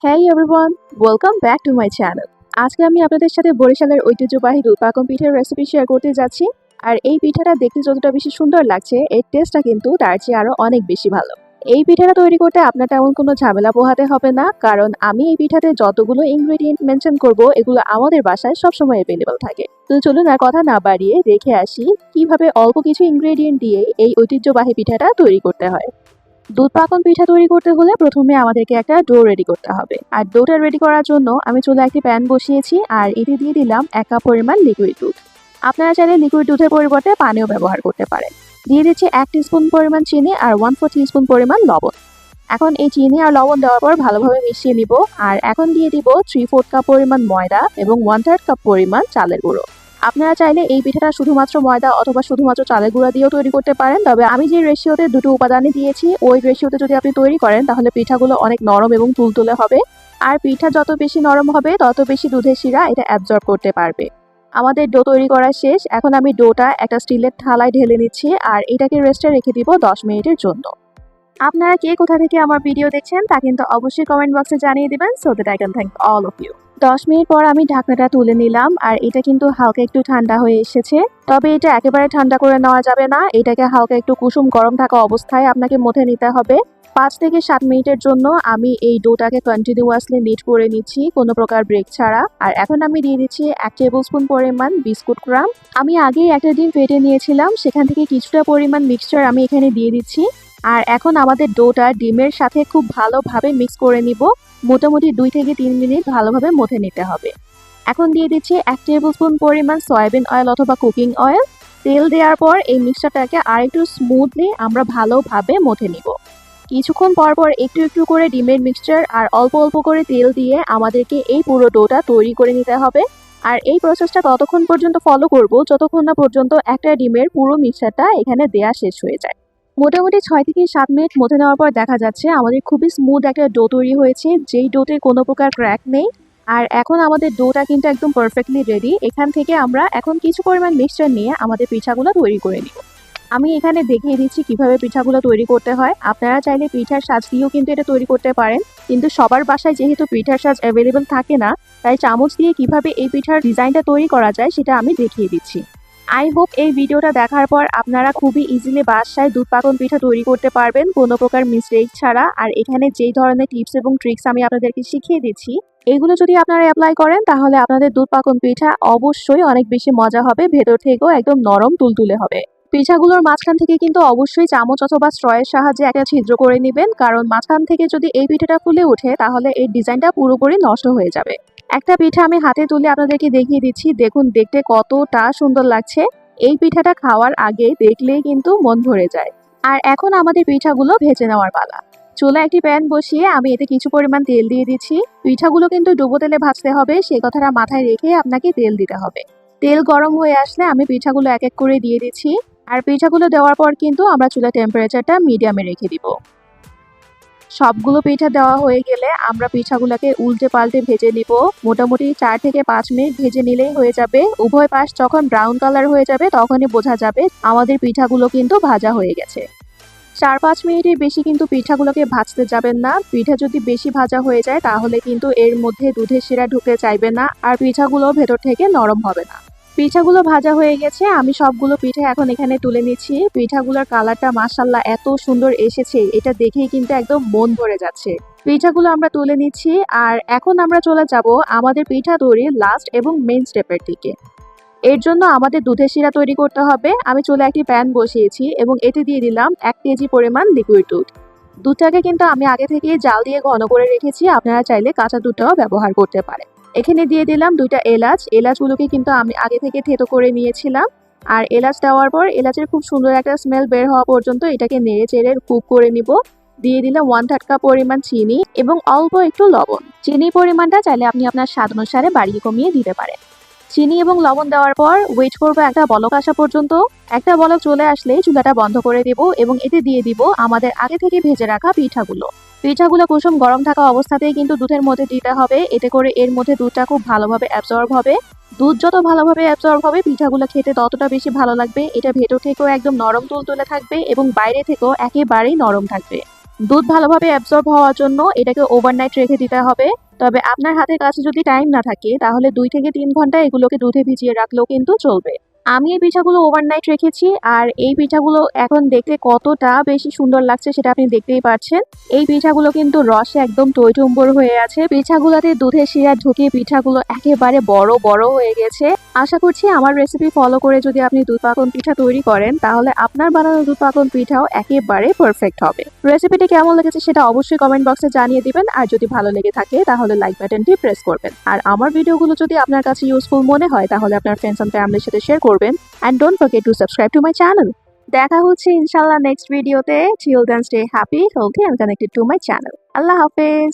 Hey everyone, welcome back to my channel. আজকে আমি আপনাদের সাথে বরিশালের ঐতিহ্যবাহী দুধ পাকন পিঠার রেসিপি শেয়ার করতে যাচ্ছি। আর এই পিঠাটা দেখতে যতটা বেশি সুন্দর লাগছে, এর টেস্টটা কিন্তু তার চেয়ে আরো অনেক বেশি ভালো। এই পিঠাটা তৈরি করতে আপনার তেমন কোনো ঝামেলা পোহাতে হবে না, কারণ আমি এই পিঠাতে যতগুলো ইনগ্রেডিয়েন্ট মেনশন করব এগুলো আমাদের বাসায় সবসময় অ্যাভেলেবল থাকে। তো চলুন আর কথা না বাড়িয়ে দেখে আসি কিভাবে অল্প কিছু ইনগ্রেডিয়েন্ট দিয়ে এই ঐতিহ্যবাহী পিঠাটা তৈরি করতে হয়। দুধ পাকন পিঠা তৈরি করতে হলে প্রথমে আমাদেরকে একটা ডো রেডি করতে হবে। আর ডোটা রেডি করার জন্য আমি চুলায় একটি প্যান বসিয়েছি আর এতে দিয়ে দিলাম 1 কাপ পরিমাণ লিকুইড দুধ। আপনারা চাইলে লিকুইড দুধের পরিবর্তে পানিও ব্যবহার করতে পারেন। দিয়ে দিচ্ছি 1 টিস্পুন পরিমাণ চিনি আর 1/4 টিস্পুন পরিমাণ লবণ। এখন এই চিনি আর লবণ দেওয়ার পর ভালোভাবে মিশিয়ে নিব। আর এখন দিয়ে দিব 3/4 কাপ পরিমাণ ময়দা এবং 1/3 কাপ পরিমাণ চালের গুঁড়ো। আপনারা চাইলে এই পিঠাটা শুধুমাত্র ময়দা অথবা শুধুমাত্র চালের গুঁড়া দিয়েও তৈরি করতে পারেন, তবে আমি যে রেশিওতে দুটো উপাদানই দিয়েছি ওই রেশিওতে যদি আপনি তৈরি করেন তাহলে পিঠাগুলো অনেক নরম এবং তুলতুলে হবে। আর পিঠা যত বেশি নরম হবে তত বেশি দুধের শিরা এটা অ্যাবজর্ব করতে পারবে। আমাদের ডো তৈরি করা শেষ। এখন আমি ডোটা একটা স্টিলের থালায় ঢেলে নিচ্ছি আর এটাকে রেস্টে রেখে দিব 10 মিনিটের জন্য। আপনারা কে কোথা থেকে আমার ভিডিও দেখছেন তা কিন্তু অবশ্যই কমেন্ট বক্সে জানিয়ে দিবেন, so that I can thank all of you. 10 minute পর আমি ঢাকনাটা তুলে নিলাম আর এটা কিন্তু হালকা একটু ঠান্ডা হয়ে এসেছে। তবে এটা একেবারে ঠান্ডা করে নেওয়া যাবে না, এটাকে হালকা একটু কুসুম গরম থাকা অবস্থায় আপনাকে মথে নিতে হবে। 5 থেকে 7 মিনিটের জন্য আমি এই ডোটাকে কন্টিনিউয়াসলি নিট করে নিচ্ছি, কোনো প্রকার ব্রেক ছাড়া। আর এখন আমি দিয়ে দিচ্ছি 1 টেবিল স্পুন পরিমাণ বিস্কুট ক্রাম্ব। আমি আগেই একটা ডিম ফেটে নিয়েছিলাম, সেখান থেকে কিছুটা পরিমাণ মিক্সচার আমি এখানে দিয়ে দিচ্ছি। আর এখন আমাদের ডোটা ডিমের সাথে খুব ভালোভাবে মিক্স করে নিব। মোটামুটি 2 থেকে 3 মিনিট ভালোভাবে মথে নিতে হবে। এখন দিয়ে দিচ্ছি 1 টেবিল স্পুন পরিমাণ সয়াবিন অয়েল অথবা কুকিং অয়েল। তেল দেওয়ার পর এই মিক্সচারটাকে আর একটু স্মুথলি আমরা ভালোভাবে মথে নিব। কিছুক্ষণ পর পর একটু একটু করে ডিমের মিক্সচার আর অল্প অল্প করে তেল দিয়ে আমাদেরকে এই পুরো ডোটা তৈরি করে নিতে হবে। আর এই প্রসেসটা ততক্ষণ পর্যন্ত ফলো করব যতক্ষণ না পর্যন্ত একটা ডিমের পুরো মিক্সচারটা এখানে দেয়া শেষ হয়ে যায়। মোটামুটি 6 থেকে 7 মিনিট মথে নেওয়ার পর দেখা যাচ্ছে আমাদের খুবই স্মুথ একটা ডো তৈরি হয়েছে, যেই ডোতে কোনো প্রকার ক্র্যাক নেই। আর এখন আমাদের ডোটা কিন্তু একদম পারফেক্টলি রেডি। এখান থেকে আমরা এখন কিছু পরিমাণ মিক্সচার নিয়ে আমাদের পিঠাগুলো তৈরি করে নিব। আমি এখানে দেখিয়ে দিচ্ছি কিভাবে পিঠাগুলো তৈরি করতে হয়। আপনারা চাইলে পিঠার সাজ দিয়েও কিন্তু এটা তৈরি করতে পারেন, কিন্তু সবার বাসায় যেহেতু পিঠার সাজ অ্যাভেলেবেল থাকে না, তাই চামচ দিয়ে কিভাবে এই পিঠার ডিজাইনটা তৈরি করা যায় সেটা আমি দেখিয়ে দিচ্ছি। আই হোপ এই ভিডিওটা দেখার পর আপনারা খুবই ইজিলি বাসায় দুধ পাকন পিঠা তৈরি করতে পারবেন কোনো প্রকার মিস্টেক ছাড়া। আর এখানে যেই ধরনের টিপস এবং ট্রিক্স আমি আপনাদেরকে শিখিয়ে দিচ্ছি, এগুলো যদি আপনারা অ্যাপ্লাই করেন তাহলে আপনাদের দুধ পাকন পিঠা অবশ্যই অনেক বেশি মজা হবে, ভেতর থেকেও একদম নরম তুলতুলে হবে। পিঠাগুলোর মাঝখান থেকে কিন্তু অবশ্যই চামচ অথবা স্ট্রয়ের সাহায্যে একটা ছিদ্র করে নেবেন, কারণ মাঝখান থেকে যদি এই পিঠাটা ফুলে ওঠে তাহলে এই ডিজাইনটা পুরোপুরি নষ্ট হয়ে যাবে। একটা পিঠা আমি হাতে তুলে আপনাদেরকে দেখিয়ে দিচ্ছি, দেখুন দেখতে কতটা সুন্দর লাগছে। এই পিঠাটা খাওয়ার আগে দেখলেই কিন্তু মন ভরে যায়। আর এখন আমাদের পিঠাগুলো ভেজে নেওয়ার পালা। চুলায় একটি প্যান বসিয়ে আমি এতে কিছু পরিমাণ তেল দিয়ে দিচ্ছি। পিঠাগুলো কিন্তু ডুবো তেলে ভাজতে হবে, সেই কথাটা মাথায় রেখে আপনাকে তেল দিতে হবে। তেল গরম হয়ে আসলে আমি পিঠাগুলো এক এক করে দিয়ে দিচ্ছি। আর পিঠাগুলো দেওয়ার পর কিন্তু আমরা চুলার টেম্পারেচারটা মিডিয়ামে রেখে দিব। সবগুলো পিঠা দেওয়া হয়ে গেলে আমরা পিঠাগুলোকে উল্টে পাল্টে ভেজে নিব। মোটামুটি 4 থেকে 5 মিনিট ভেজে নিলেই হয়ে যাবে। উভয় পাশ যখন ব্রাউন কালার হয়ে যাবে তখনই বোঝা যাবে আমাদের পিঠাগুলো কিন্তু ভাজা হয়ে গেছে। 4-5 মিনিটের বেশি কিন্তু পিঠাগুলোকে ভাজতে যাবেন না। পিঠা যদি বেশি ভাজা হয়ে যায় তাহলে কিন্তু এর মধ্যে দুধের শিরা ঢুকতে চাইবে না আর পিঠাগুলো ভেতর থেকে নরম হবে না। পিঠাগুলো ভাজা হয়ে গেছে, আমি সবগুলো পিঠা এখন এখানে তুলে নিচ্ছি। পিঠাগুলোর কালারটা মাশাআল্লাহ এত সুন্দর এসেছে, এটা দেখেই কিন্তু একদম মন ভরে যাচ্ছে। পিঠাগুলো আমরা তুলে নিচ্ছি আর এখন আমরা চলে যাব আমাদের পিঠা তৈরির লাস্ট এবং মেইন স্টেপের দিকে। এর জন্য আমাদের দুধের শিরা তৈরি করতে হবে। আমি চুলায় একটি প্যান বসিয়েছি এবং এতে দিয়ে দিলাম 1 কেজি পরিমাণ লিকুইড দুধ। দুধটাকে কিন্তু আমি আগে থেকে জাল দিয়ে ঘন করে রেখেছি, আপনারা চাইলে কাঁচা দুধটাও ব্যবহার করতে পারেন। এখানে দিয়ে দিলাম 2টা এলাচ। এলাচগুলোকে কিন্তু আমি আগে থেকে থেতো করে নিয়েছিলাম। আর এলাচ দেওয়ার পর এলাচের খুব সুন্দর একটা স্মেল বের হওয়া পর্যন্ত এটাকে নেড়ে চেড়ে কুক করে নিব। দিয়ে দিলাম 1/3 কাপ পরিমাণ চিনি এবং অল্প একটু লবণ। চিনির পরিমাণটা চাইলে আপনি আপনার স্বাদ অনুসারে বাড়িয়ে কমিয়ে দিতে পারেন। চিনি এবং লবণ দেওয়ার পর ওয়েট করবো একটা বলক আসা পর্যন্ত। একটা বলক চলে আসলে চুলাটা বন্ধ করে দেব এবং এতে দিয়ে দিব আমাদের আগে থেকে ভেজে রাখা পিঠাগুলো। পিঠাগুলো কুসুম গরম থাকা অবস্থাতেই কিন্তু দুধের মধ্যে দিতে হবে, এতে করে এর মধ্যে দুধটা খুব ভালোভাবে অ্যাবজর্ব হবে। দুধ যত ভালোভাবে অ্যাবজর্ব হবে পিঠাগুলো খেতে ততটা বেশি ভালো লাগবে। এটা ভেতর থেকেও একদম নরম তুলতুলে থাকবে এবং বাইরে থেকেও একেবারেই নরম থাকবে। দুধ ভালোভাবে অ্যাবজর্ব হওয়ার জন্য এটাকে ওভারনাইট রেখে দিতে হবে। তবে আপনার হাতের কাছে যদি টাইম না থাকে তাহলে 2 থেকে 3 ঘন্টা এগুলোকে দুধে ভিজিয়ে রাখলেও কিন্তু চলবে। আমি এই পিঠাগুলো ওভারনাইট রেখেছি আর এই পিঠাগুলো এখন দেখতে কতটা বেশি সুন্দর লাগছে সেটা আপনি দেখতেই পাচ্ছেন। এই পিঠাগুলো কিন্তু রসে একদম টইটুম্বর হয়ে আছে। পিঠাগুলোতে দুধের শিরা ঢুকিয়ে পিঠাগুলো একেবারে বড় বড় হয়ে গেছে। আশা করছি আমার রেসিপি ফলো করে যদি আপনি দুধ পাকন পিঠা তৈরি করেন তাহলে আপনার বানানো দুধ পাকন পিঠাও একেবারে পারফেক্ট হবে। রেসিপিটি কেমন লেগেছে সেটা অবশ্যই কমেন্ট বক্সে জানিয়ে দিবেন আর যদি ভালো লেগে থাকে তাহলে লাইক বাটনটি প্রেস করবেন। আর আমার ভিডিওগুলো যদি আপনার কাছে ইউজফুল মনে হয় তাহলে আপনার ফ্রেন্ডস এন্ড ফ্যামিলির সাথে শেয়ার করবেন। And don't forget to subscribe to my channel. দেখা হচ্ছে ইনশাআল্লাহ নেক্সট ভিডিওতে। Till then stay happy, healthy and connected to my channel. আল্লাহ হাফেজ।